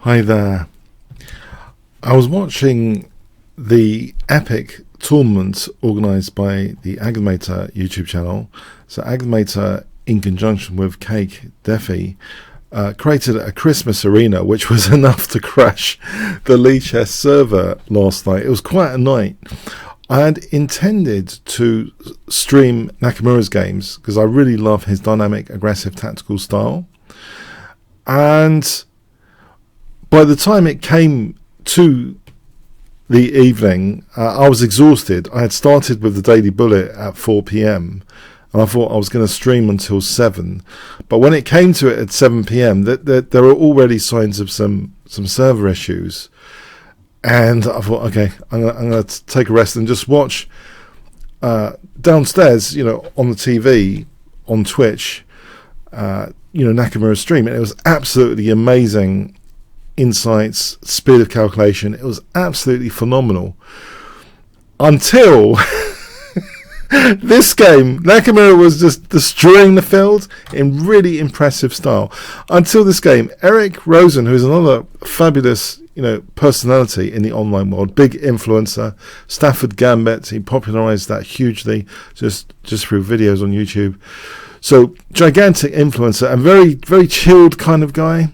Hi there. I was watching the epic tournament organised by the Agamator YouTube channel. So Agamator, in conjunction with Cake Defi, created a Christmas arena, which was enough to crash the FIDE Chess server last night. It was quite a night. I had intended to stream Nakamura's games because I really love his dynamic, aggressive, tactical style. And by the time it came to the evening, I was exhausted. I had started with the Daily Bullet at 4 p.m. and I thought I was going to stream until 7. But when it came to it at 7 p.m, there were already signs of some server issues. And I thought, okay, I'm going to take a rest and just watch downstairs, on the TV, on Twitch, Nakamura's stream. And it was absolutely amazing. Insights, speed of calculation, it was absolutely phenomenal. Until this game, Nakamura was just destroying the field in really impressive style. Until this game, Rosen, who is another fabulous personality in the online world, big influencer, Stafford Gambit, he popularized that hugely just through videos on YouTube. So gigantic influencer and very, very chilled kind of guy.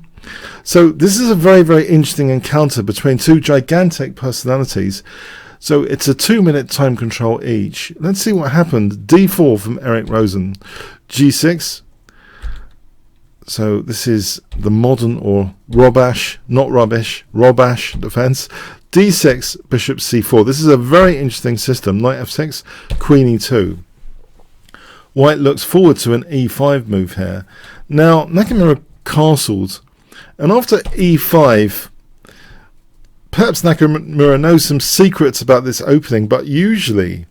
So this is a very, very interesting encounter between two gigantic personalities. So it's a 2-minute time control each. Let's see what happened. D4 from Rosen. G6. So this is the modern or Robash, not rubbish, Robash defense. D6, bishop C4. This is a very interesting system. Knight F6, Queen E2. White looks forward to an E5 move here. Now Nakamura castled. And after E5, perhaps Nakamura knows some secrets about this opening, but usually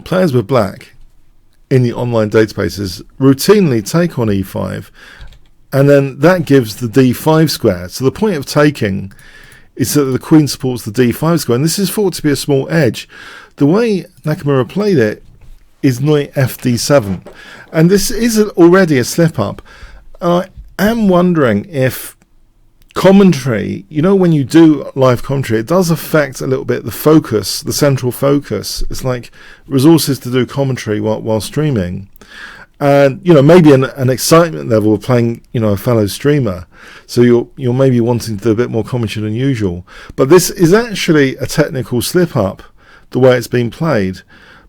players with black in the online databases routinely take on E5, and then that gives the D5 square. So the point of taking is that the queen supports the D5 square, and this is thought to be a small edge. The way Nakamura played it is knight FD7, and this is already a slip-up. I'm wondering if commentary, when you do live commentary, it does affect a little bit the focus, the central focus. It's like resources to do commentary while streaming. And, maybe an excitement level of playing, a fellow streamer. So you're maybe wanting to do a bit more commentary than usual. But this is actually a technical slip-up, the way it's been played.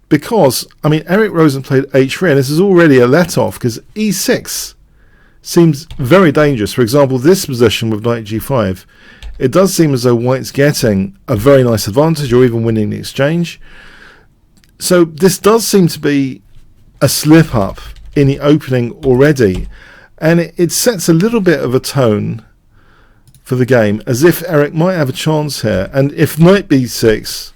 Because, Rosen played H3, and this is already a let-off, because E6 seems very dangerous. For example, this position with knight G5, it does seem as though white's getting a very nice advantage or even winning the exchange. So this does seem to be a slip-up in the opening already, and it sets a little bit of a tone for the game, as if Eric might have a chance here. And if knight B6,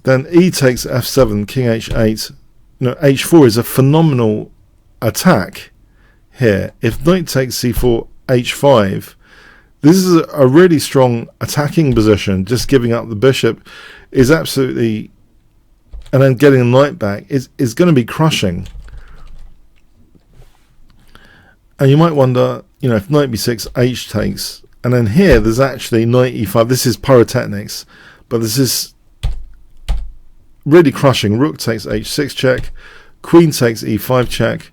then E takes F7, King H8, H4 is a phenomenal attack here. If knight takes C4, H5, this is a really strong attacking position. Just giving up the bishop is absolutely, and then getting the knight back is going to be crushing. And you might wonder, if knight B6, H takes, and then here there's actually knight E5. This is pyrotechnics, but this is really crushing. Rook takes H6 check, queen takes E5 check,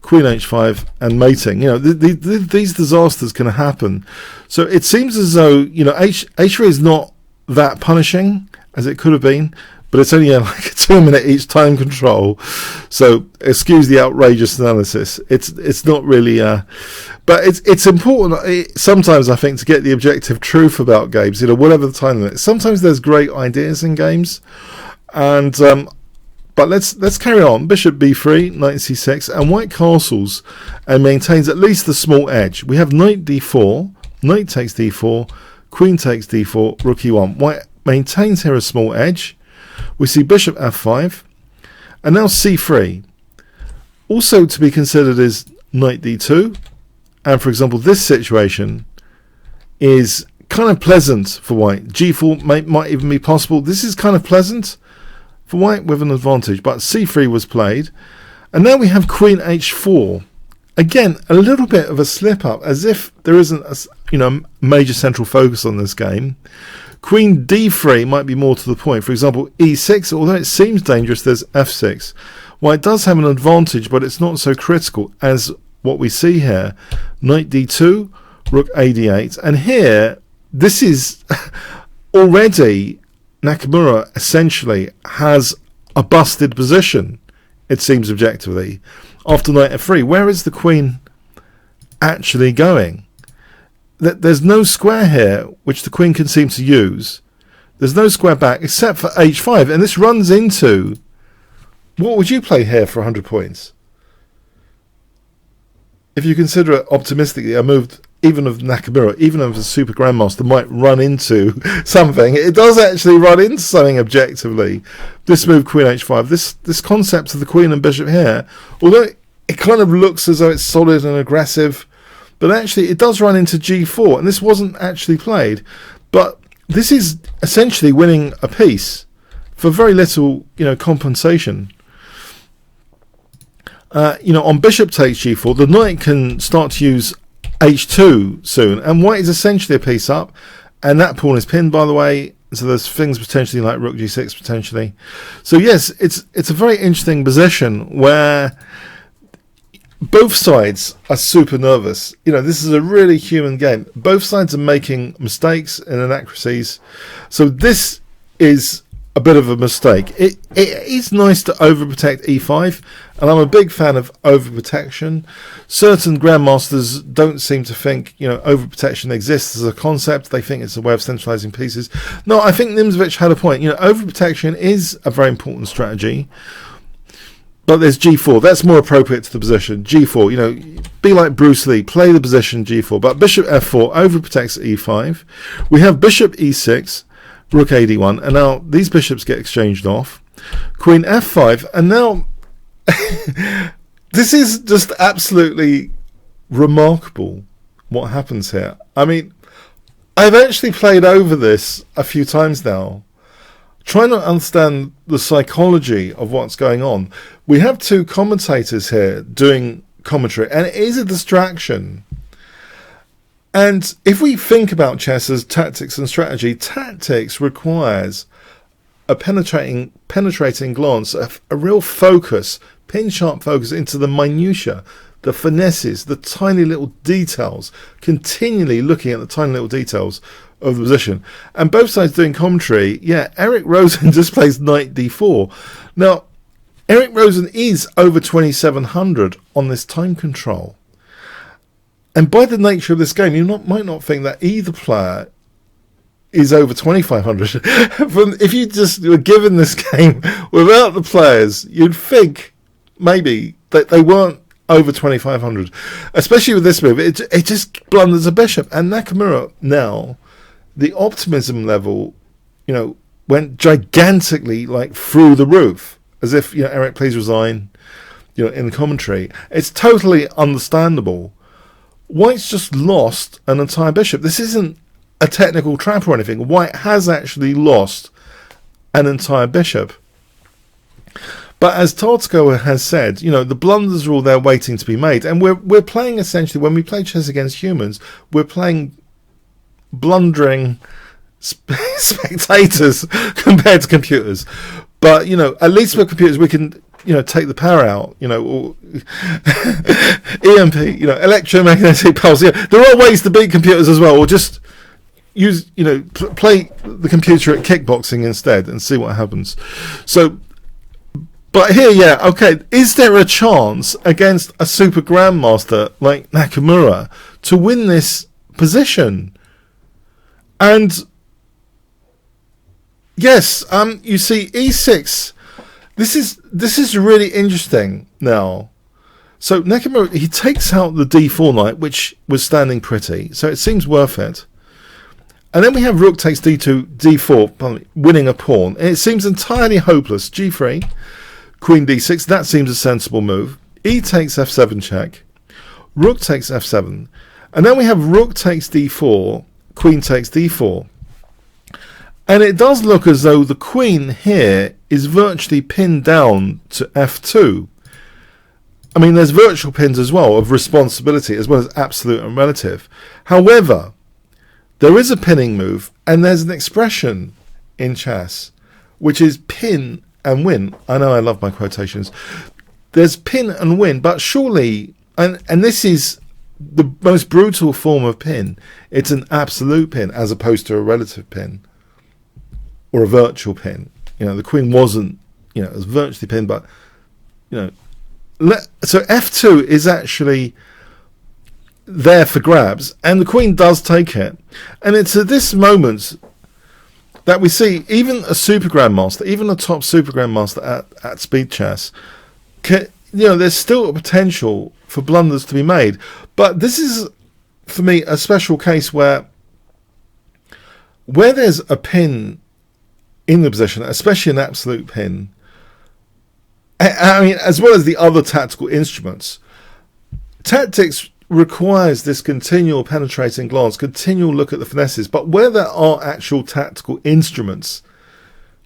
Queen H5 and mating. These disasters can happen. So it seems as though H3 is not that punishing as it could have been, but it's only like a 2-minute each time control. So excuse the outrageous analysis. It's not really, but it's important sometimes, I think, to get the objective truth about games. Whatever the time limit. Sometimes there's great ideas in games, and but let's carry on. Bishop b3, knight c6, and white castles and maintains at least the small edge. We have knight d4, knight takes d4, queen takes d4, rook e1. White maintains here a small edge. We see bishop f5, and now c3. Also to be considered is knight d2, and for example this situation is kind of pleasant for white. g4 might even be possible. This is kind of pleasant for white with an advantage, but c3 was played, and now we have queen h4, again, a little bit of a slip up, as if there isn't a major central focus on this game. Queen d3 might be more to the point. For example, e6, although it seems dangerous, there's f6. Well, it does have an advantage, but it's not so critical as what we see here. Knight d2, rook a d8, and here, this is already, Nakamura essentially has a busted position, it seems objectively, after knight f3. Where is the queen actually going? There's no square here which the queen can seem to use. There's no square back except for h5, and this runs into, what would you play here for 100 points? If you consider it optimistically, a move even of Nakamura, even of a Super-Grandmaster, might run into something. It does actually run into something objectively. This move, queen h5, this concept of the queen and bishop here, although it kind of looks as though it's solid and aggressive, but actually it does run into g4, and this wasn't actually played. But this is essentially winning a piece for very little, compensation. On bishop takes g4, the knight can start to use h2 soon, and white is essentially a piece up, and that pawn is pinned, by the way, so there's things potentially like rook g6 potentially. So yes, it's a very interesting position where both sides are super nervous. This is a really human game. Both sides are making mistakes and inaccuracies, so this is a bit of a mistake. It is nice to overprotect e5, and I'm a big fan of overprotection. Certain grandmasters don't seem to think overprotection exists as a concept. They think it's a way of centralizing pieces. No, I think Nimzovich had a point. Overprotection is a very important strategy, but there's g4. That's more appropriate to the position. g4, be like Bruce Lee, play the position g4. But bishop f4 overprotects e5. We have bishop e6, rook a d1, and now these bishops get exchanged off. Queen f5, and now this is just absolutely remarkable what happens here. I mean, I've actually played over this a few times now, trying to understand the psychology of what's going on. We have two commentators here doing commentary, and it is a distraction. And if we think about chess as tactics and strategy, tactics requires a penetrating glance, a real focus, pin-sharp focus into the minutiae, the finesses, the tiny little details, continually looking at the tiny little details of the position. And both sides doing commentary, Eric Rosen just plays knight d4. Now, Eric Rosen is over 2700 on this time control. And by the nature of this game, you might not think that either player is over 2,500. If you just were given this game without the players, you'd think maybe that they weren't over 2,500. Especially with this move, it just blunders a bishop. And Nakamura now, the optimism level, went gigantically through the roof, as if Eric, please resign, in the commentary. It's totally understandable. White's just lost an entire bishop. This isn't a technical trap or anything. White has actually lost an entire bishop. But as Tartko has said, the blunders are all there waiting to be made. And we're playing essentially, when we play chess against humans, we're playing blundering spectators compared to computers. But, at least with computers we can take the power out, or EMP, electromagnetic pulse. There are ways to beat computers as well, or just use, play the computer at kickboxing instead and see what happens. So, but here, okay, is there a chance against a Super-Grandmaster like Nakamura to win this position? And yes, you see e6. This is really interesting now. So Nakamura, he takes out the d4 knight, which was standing pretty, so it seems worth it. And then we have rook takes d2, d4, winning a pawn. And it seems entirely hopeless. g3, queen d6, that seems a sensible move. E takes f7 check. Rook takes f7. And then we have rook takes d4, queen takes d4. And it does look as though the queen here is virtually pinned down to f2. I mean, there's virtual pins as well of responsibility as well as absolute and relative. However, there is a pinning move, and there's an expression in chess which is pin and win. I know I love my quotations. There's pin and win, but surely, and this is the most brutal form of pin. It's an absolute pin as opposed to a relative pin or a virtual pin. You know, the queen wasn't, you know, it was virtually pinned, but, you know, so f2 is actually there for grabs, and the queen does take it. And it's at this moment that we see even a Super-Grandmaster, even a top Super-Grandmaster at speed chess, you know, there's still a potential for blunders to be made. But this is, for me, a special case where there's a pin in the position, especially an absolute pin, I mean, as well as the other tactical instruments, tactics requires this continual penetrating glance, continual look at the finesses. But where there are actual tactical instruments,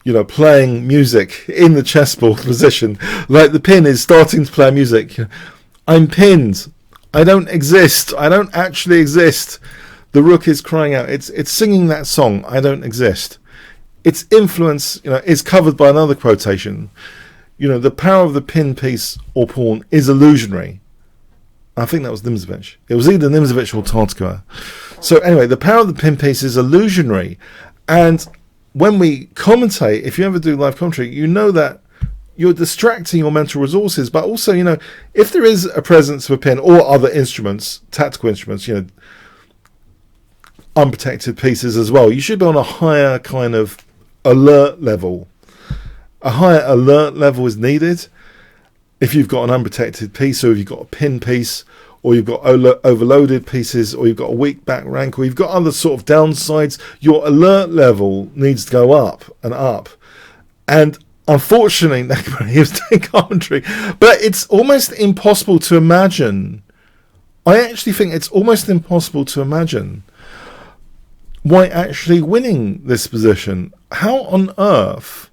you know, playing music in the chessboard position, like the pin is starting to play music. I'm pinned. I don't exist. I don't actually exist. The rook is crying out. It's singing that song. I don't exist. Its influence, you know, is covered by another quotation. You know, the power of the pin piece or pawn is illusionary. I think that was Nimzovich. It was either Nimzovich or Tartkower. So anyway, the power of the pin piece is illusionary. And when we commentate, if you ever do live commentary, you know that you're distracting your mental resources. But also, you know, if there is a presence of a pin or other instruments, tactical instruments, you know, unprotected pieces as well, you should be on a higher kind of alert level. A higher alert level is needed if you've got an unprotected piece, or if you've got a pin piece, or you've got overloaded pieces, or you've got a weak back rank, or you've got other sort of downsides. Your alert level needs to go up and up. And unfortunately, Nakamura, he was doing commentary, but it's almost impossible to imagine. I actually think it's almost impossible to imagine White actually winning this position. How on earth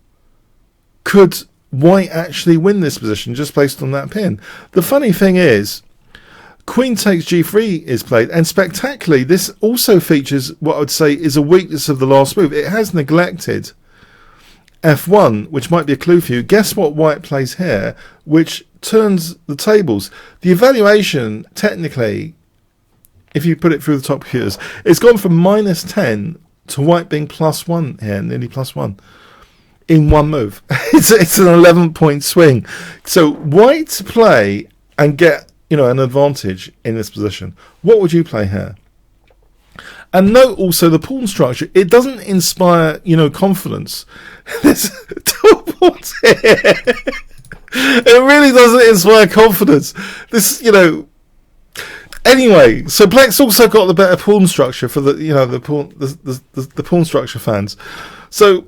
could White actually win this position just based on that pin? The funny thing is, Queen takes G3 is played, and spectacularly, this also features what I would say is a weakness of the last move. It has neglected F1, which might be a clue for you. Guess what White plays here, which turns the tables. The evaluation, technically, if you put it through the top computers, it's gone from -10 to White being +1 here, nearly +1. In one move. It's an 11-point swing. So White to play and get, you know, an advantage in this position. What would you play here? And note also the pawn structure. It doesn't inspire, you know, confidence. There's two pawns here. It really doesn't inspire confidence. This, you know. Anyway, so Black's also got the better pawn structure for the, you know, the pawn structure fans. So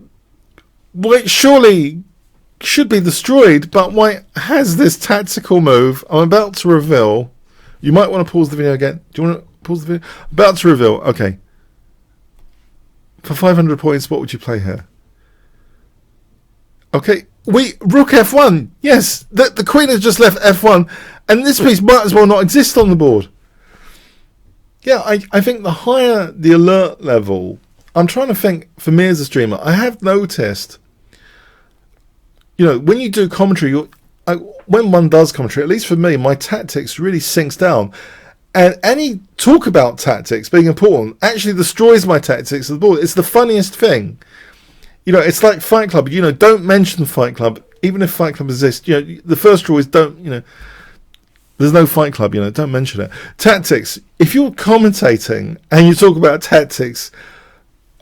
White surely should be destroyed, but White has this tactical move. I'm about to reveal. You might want to pause the video again. Do you want to pause the video? About to reveal. Okay. For 500 points, what would you play here? Okay. Rook F1. Yes, the queen has just left F1, and this piece might as well not exist on the board. Yeah, I think the higher the alert level, I'm trying to think, for me as a streamer, I have noticed, you know, when you do commentary, when one does commentary, at least for me, my tactics really sinks down. And any talk about tactics being important actually destroys my tactics of the board. It's the funniest thing. You know, it's like Fight Club. You know, don't mention Fight Club, even if Fight Club exists. You know, the first rule is don't, you know, there's no Fight Club, you know, don't mention it. Tactics, if you're commentating and you talk about tactics,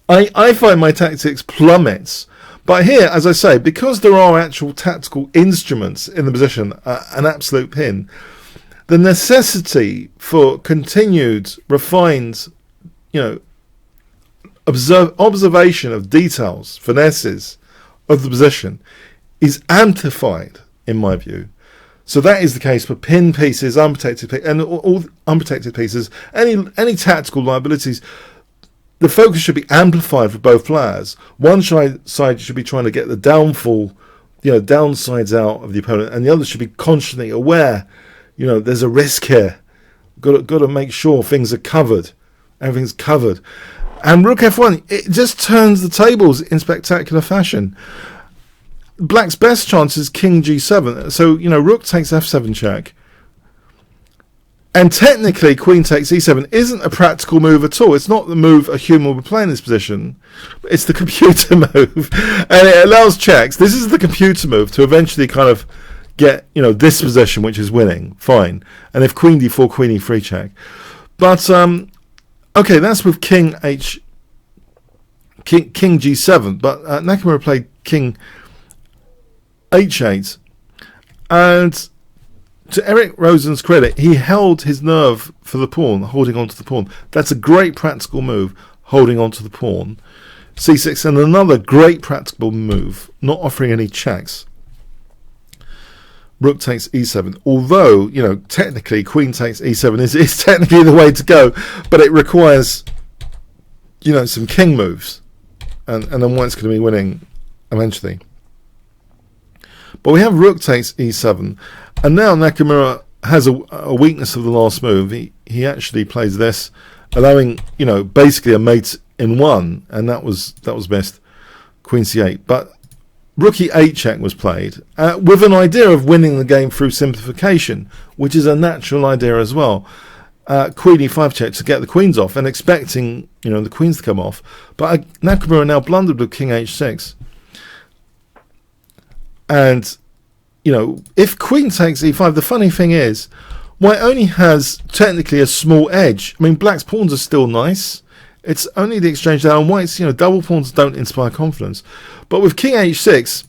I find my tactics plummets. But here, as I say, because there are actual tactical instruments in the position, an absolute pin, the necessity for continued, refined, you know, observation of details, finesses of the position is amplified, in my view. So that is the case for pin pieces, unprotected and all unprotected pieces, any tactical liabilities. The focus should be amplified for both players. One side should be trying to get the downfall, you know, downsides out of the opponent, and the other should be constantly aware You know, there's a risk here. Got to make sure things are covered. Everything's covered. And Rook F1, it just turns the tables in spectacular fashion. Black's best chance is King G7. So, you know, Rook takes F7 check. And technically, Queen takes E7 isn't a practical move at all. It's not the move a human will be playing in this position. It's the computer move. And it allows checks. This is the computer move to eventually kind of get, you know, this position, which is winning. Fine. And if Queen D4, Queen E3 check. But, okay, that's with King G7. But Nakamura played King H8. And to Eric Rosen's credit, he held his nerve for the pawn, holding on to the pawn. That's a great practical move, holding on to the pawn. C6, and another great practical move, not offering any checks. Rook takes E7. Although, you know, technically, Queen takes E7 is technically the way to go, but it requires, you know, some king moves. And then White's going to be winning eventually. But we have Rook takes E7. And now Nakamura has a weakness of the last move. He actually plays this, allowing, you know, basically a mate in one, and that was missed. Queen C8. But Rook E8 check was played with an idea of winning the game through simplification, which is a natural idea as well. Queen E5 check to get the queens off, and expecting, you know, the queens to come off. But Nakamura now blundered with King H6. And, you know, if Queen takes E5, the funny thing is, White only has technically a small edge. I mean, Black's pawns are still nice. It's only the exchange down. White's, you know, double pawns don't inspire confidence. But with King H6,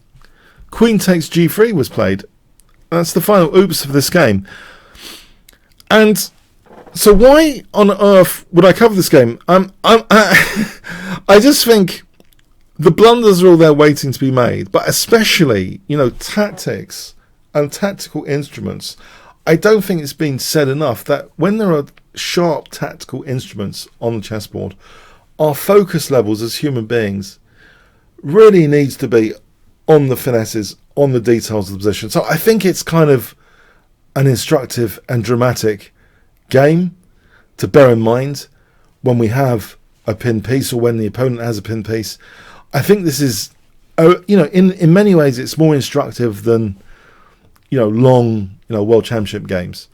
Queen takes G3 was played. That's the final oops of this game. And so why on earth would I cover this game? I just think the blunders are all there waiting to be made, but especially, you know, tactics and tactical instruments. I don't think it's been said enough that when there are sharp tactical instruments on the chessboard, our focus levels as human beings really needs to be on the finesses, on the details of the position. So I think it's kind of an instructive and dramatic game to bear in mind when we have a pin piece or when the opponent has a pin piece. I think this is, you know, in many ways it's more instructive than, you know, long, you know, World Championship games.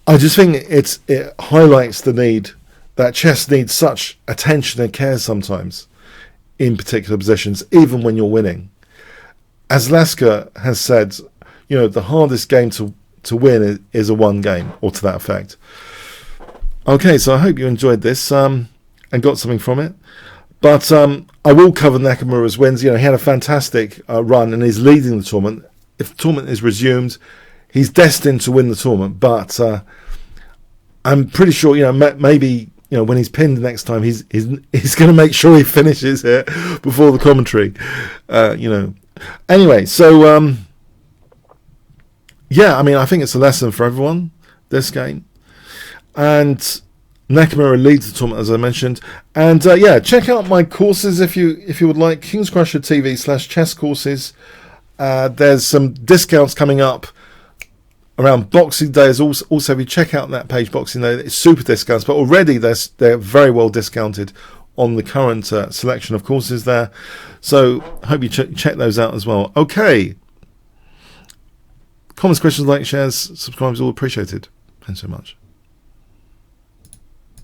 I just think it highlights the need that chess needs such attention and care sometimes in particular positions, even when you're winning. As Lasker has said, you know, the hardest game to win is a one game, or to that effect. Okay, so I hope you enjoyed this and got something from it. But I will cover Nakamura's wins. You know, he had a fantastic run and is leading the tournament. If the tournament is resumed, he's destined to win the tournament. But I'm pretty sure, you know, maybe, you know, when he's pinned next time, he's going to make sure he finishes it before the commentary. You know. Anyway, so yeah, I mean, I think it's a lesson for everyone, this game. And Nakamura leads the tournament, as I mentioned. And yeah, check out my courses if you would like. Kingscrusher TV/chess courses. There's some discounts coming up around Boxing Day. Also, if you check out that page, Boxing Day, it's super discounts. But already they're very well discounted on the current selection of courses there. So I hope you check those out as well. Okay. Comments, questions, like, shares, subscribes, all appreciated. Thanks so much.